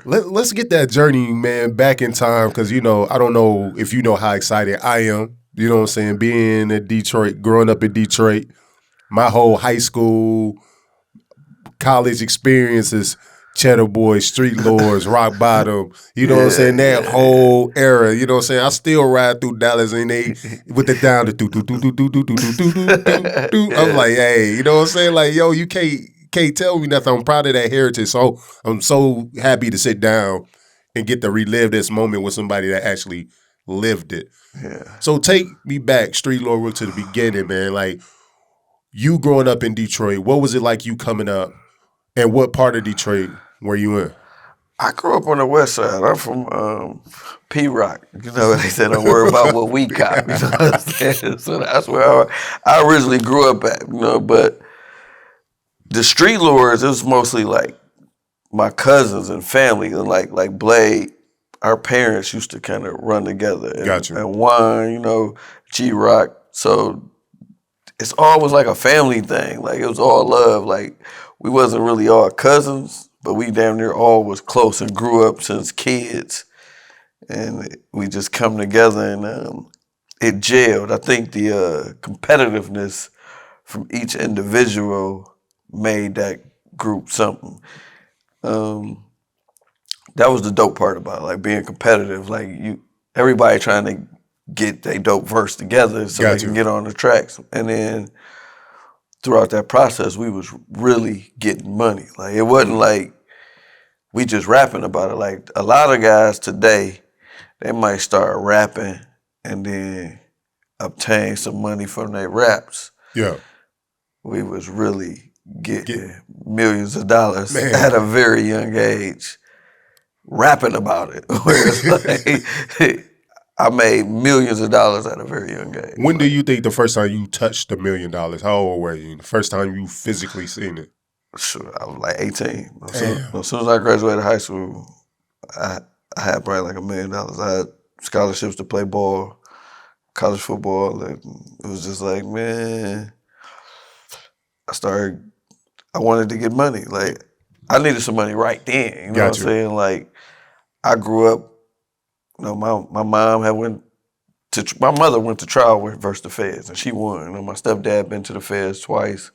Let's get that journey, man, back in time, because, I don't know if you know how excited I am, you know what I'm saying, being in Detroit, growing up in Detroit, my whole high school, college experiences, Cheddar Boys, Street Lords, Rock Bottom, you know what I'm saying, that whole era, you know what I'm saying, I still ride through Dallas and they, with the down, the do. I'm like, hey, you know what I'm saying, like, yo, you can't tell me nothing. I'm proud of that heritage. So I'm so happy to sit down and get to relive this moment with somebody that actually lived it. Yeah. So take me back, Streetlord Rook, to the beginning, man. Like, you growing up in Detroit, what was it like you coming up, and what part of Detroit were you in? I grew up on the west side. I'm from P-Rock. You know, they said don't worry about what we cop. You know what I'm saying? So that's where I originally grew up at, but the Street Lords, it was mostly like my cousins and family, and like Blade, our parents used to kind of run together. And, Gotcha. And Juan, G-Rock. So it's always like a family thing. Like it was all love. Like we wasn't really all cousins, but we damn near all was close and grew up since kids. And we just come together and it gelled. I think the competitiveness from each individual made that group something. That was the dope part about it, like being competitive. Like everybody trying to get their dope verse together so they can get on the tracks. And then throughout that process, we was really getting money. Like it wasn't like we just rapping about it. Like a lot of guys today, they might start rapping and then obtain some money from their raps. Yeah. We was really getting millions of dollars at a very young age, rapping about it. Whereas like, I made millions of dollars at a very young age. When do you think the first time you touched $1 million? How old were you? The first time you physically seen it? Sure, I was like 18. As soon as I graduated high school, I had probably like $1 million. I had scholarships to play ball, college football. And it was just like, man, I wanted to get money. Like, I needed some money right then. You know what I'm saying? Like, I grew up, my mom my mother went to trial versus the feds, and she won. My stepdad been to the feds twice.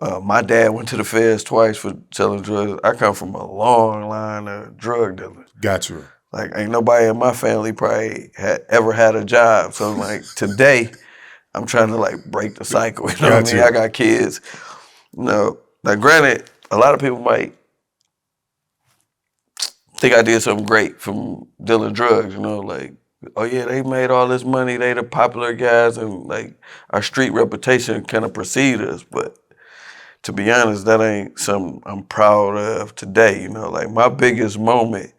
My dad went to the feds twice for selling drugs. I come from a long line of drug dealers. Gotcha. Like, ain't nobody in my family probably ever had a job. So, like, today, I'm trying to, like, break the cycle. You know what I mean? I got kids. Like, granted, a lot of people might think I did something great from dealing drugs, like, oh yeah, they made all this money, they the popular guys, and like our street reputation kind of preceded us. But to be honest, that ain't something I'm proud of today. Like my biggest moment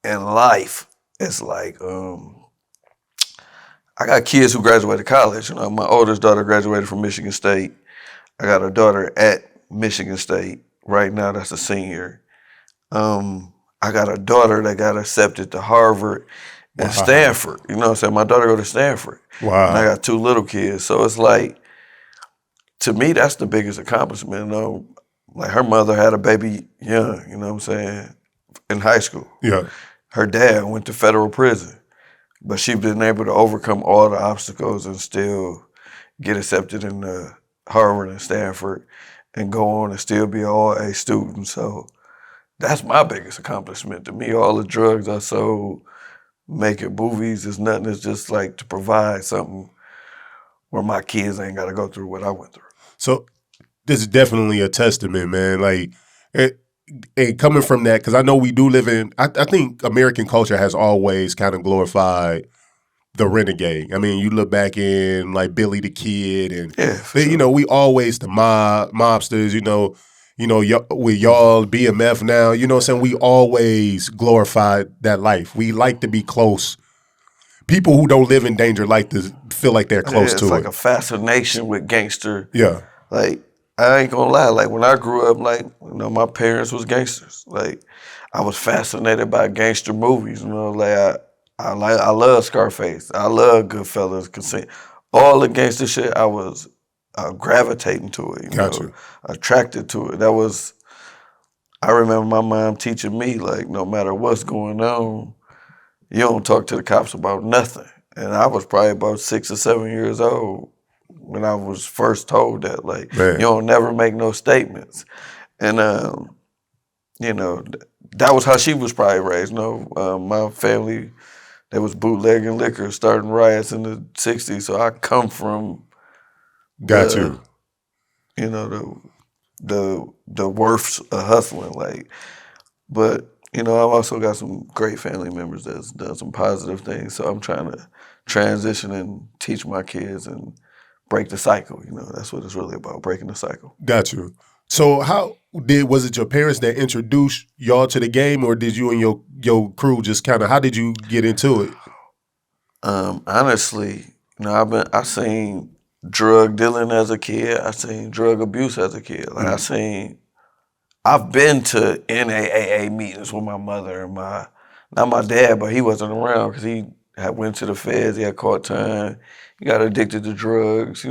in life is like, I got kids who graduated college. My oldest daughter graduated from Michigan State. I got a daughter at Michigan State right now that's a senior. I got a daughter that got accepted to Harvard and Stanford. You know what I'm saying? My daughter go to Stanford. Wow. And I got 2 little kids. So it's like, to me, that's the biggest accomplishment. Like her mother had a baby young, you know what I'm saying, in high school. Yeah. Her dad went to federal prison, but she's been able to overcome all the obstacles and still get accepted into Harvard and Stanford and go on and still be an all-A student. So that's my biggest accomplishment. To me, all the drugs I sold, making movies is nothing. It's just like to provide something where my kids ain't got to go through what I went through. So this is definitely a testament, man. Like, and coming from that, because I know we do live in, I think American culture has always kind of glorified the renegade. I mean, you look back in like Billy the Kid, and we always the mobsters. With y'all BMF now. You know what I'm saying? We always glorified that life. We like to be close. People who don't live in danger like to feel like they're close to it. It's like a fascination with gangster. Yeah. Like, I ain't gonna lie. Like, when I grew up, like, my parents was gangsters. Like, I was fascinated by gangster movies. Like I love Scarface. I love Goodfellas, Casino. All the gangster shit I was gravitating to it, Got you. attracted to it. I remember my mom teaching me, like, no matter what's going on, you don't talk to the cops about nothing. And I was probably about 6 or 7 years old when I was first told that, like, you Man, don't never make no statements. And, that was how she was probably raised. My family, they was bootlegging liquor, starting riots in the 60s. So I come from got the, you. you know, the worths of hustling. Like, but I've also got some great family members that's done some positive things. So I'm trying to transition and teach my kids and break the cycle. That's what it's really about, breaking the cycle. Got you. So was it your parents that introduced y'all to the game, or did you and your crew just kind of, how did you get into it? Honestly, I seen drug dealing as a kid. I seen drug abuse as a kid. Like I've been to NAAA meetings with my mother and not my dad, but he wasn't around because he had went to the feds. He had caught time. He got addicted to drugs.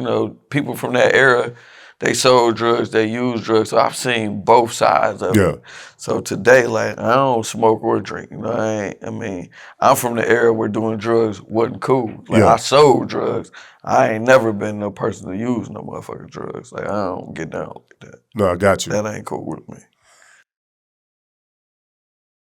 People from that era, they sold drugs, they used drugs. So I've seen both sides of Yeah. it. So today, like, I don't smoke or drink. I'm from the era where doing drugs wasn't cool. Like, Yeah. I sold drugs. I ain't never been no person to use no motherfucking drugs. Like, I don't get down like that. No, I got you. That ain't cool with me.